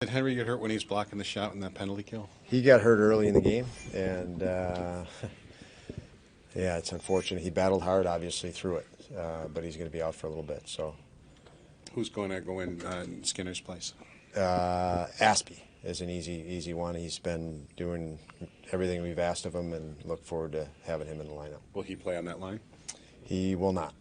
Did Henry get hurt when he was blocking the shot in that penalty kill? He got hurt early in the game, and yeah, it's unfortunate. He battled hard, obviously, through it, but he's going to be out for a little bit. So, Who's going to go in Skinner's place? Aspie is an easy one. He's been doing everything we've asked of him, and look forward to having him in the lineup. Will he play on that line? He will not.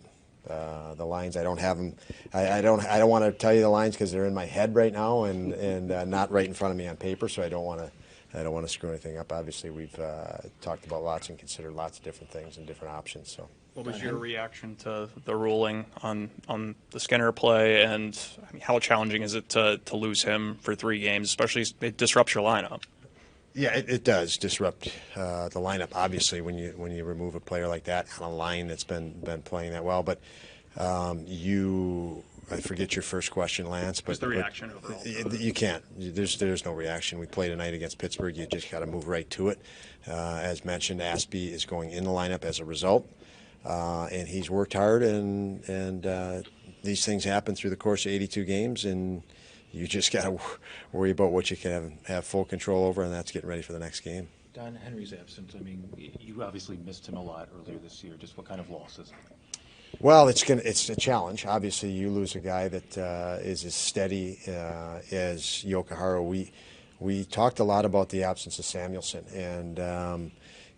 The lines, I don't have them. I don't want to tell you the lines because they're in my head right now and not right in front of me on paper. So I don't want to screw anything up. Obviously, we've talked about lots and considered lots of different things and different options. So. What was your reaction to the ruling on the Skinner play, and I mean, how challenging is it to lose him for 3 games, especially it disrupts your lineup? Yeah, it does disrupt the lineup. Obviously, when you remove a player like that on a line that's been playing that well. But I forget your first question, Lance. But what's the reaction overall? You can't. There's no reaction. We play tonight against Pittsburgh. You just got to move right to it. As mentioned, Aspie is going in the lineup as a result, and he's worked hard. And these things happen through the course of 82 games, and you just got to worry about what you can have full control over, and that's getting ready for the next game. Don, Henry's absent. I mean, you obviously missed him a lot earlier this year. Just what kind of loss is it? Well, it's a challenge. Obviously, you lose a guy that is as steady as Yokohara. We talked a lot about the absence of Samuelson, and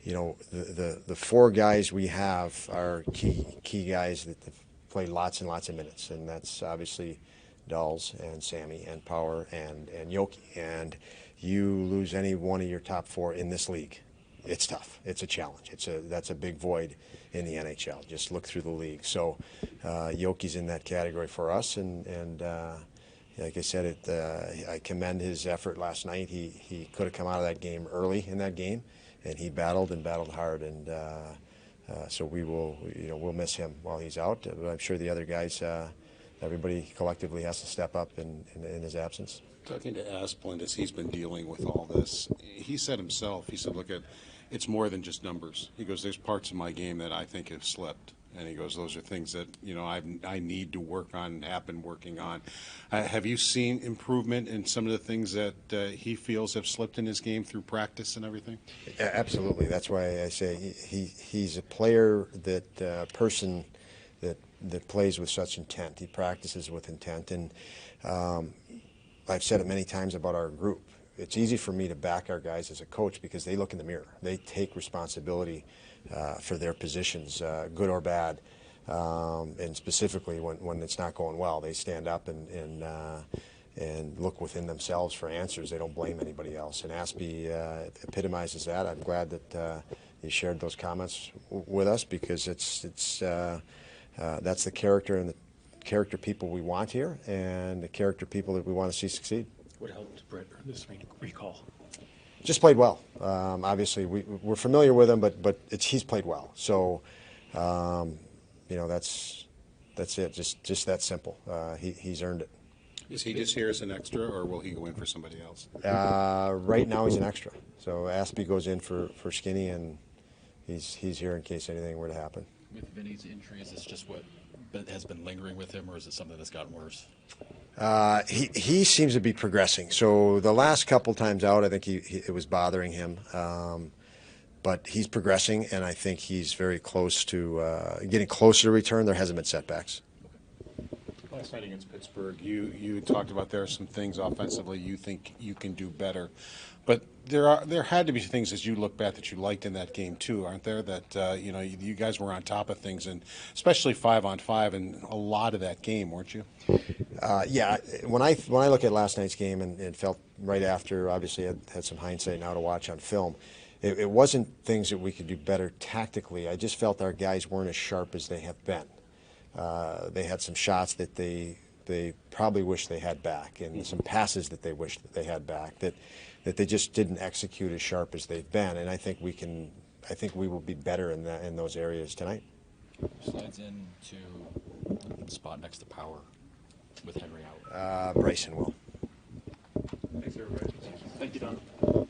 the 4 guys we have are key guys that have played lots and lots of minutes, and that's obviously Dulles and Sammy and Power and Yoki. And you lose any one of your top 4 in this league, it's tough. It's a challenge. That's a big void in the NHL. Just look through the league. So Yoki's in that category for us, and like I said, I commend his effort last night. He could have come out of that game early in that game, and he battled hard, and so we'll miss him while he's out. But I'm sure the other guys. Everybody collectively has to step up in his absence. Talking to Asplund as he's been dealing with all this, he said himself, look, it's more than just numbers. He goes, there's parts of my game that I think have slipped. And he goes, those are things that, I need to work on and have been working on. Have you seen improvement in some of the things that he feels have slipped in his game through practice and everything? Absolutely. That's why I say he's a player person that plays with such intent. He practices with intent, and I've said it many times about our group. It's easy for me to back our guys as a coach because they look in the mirror. They take responsibility for their positions, good or bad, and specifically when it's not going well, they stand up and look within themselves for answers. They don't blame anybody else. And Aspie epitomizes that. I'm glad that he shared those comments with us because that's the character and the character people we want here, and the character people that we want to see succeed. What helped Brett earn this recall? Just played well. Obviously, we're familiar with him, but he's played well. So, that's it. Just that simple. He's earned it. Is he just here as an extra, or will he go in for somebody else? Right now, he's an extra. So Aspie goes in for Skinny, and he's here in case anything were to happen. With Vinny's injury, is this just what has been lingering with him, or is it something that's gotten worse? He seems to be progressing. So the last couple times out, I think it was bothering him. But he's progressing, and I think he's very close to getting closer to return. There hasn't been setbacks. Last night against Pittsburgh, you talked about there are some things offensively you think you can do better, but there had to be things as you look back that you liked in that game too, aren't there? That you guys were on top of things, and especially 5-on-5 in a lot of that game, weren't you? Yeah. When I look at last night's game and felt right after, obviously I had some hindsight now to watch on film. It wasn't things that we could do better tactically. I just felt our guys weren't as sharp as they have been. They had some shots that they probably wish they had back, and some passes that they wish that they had back that they just didn't execute as sharp as they've been. And I think we will be better in those areas tonight. Slides into the spot next to Power with Henry out. Bryson will. Thanks, everybody. Thank you, Don.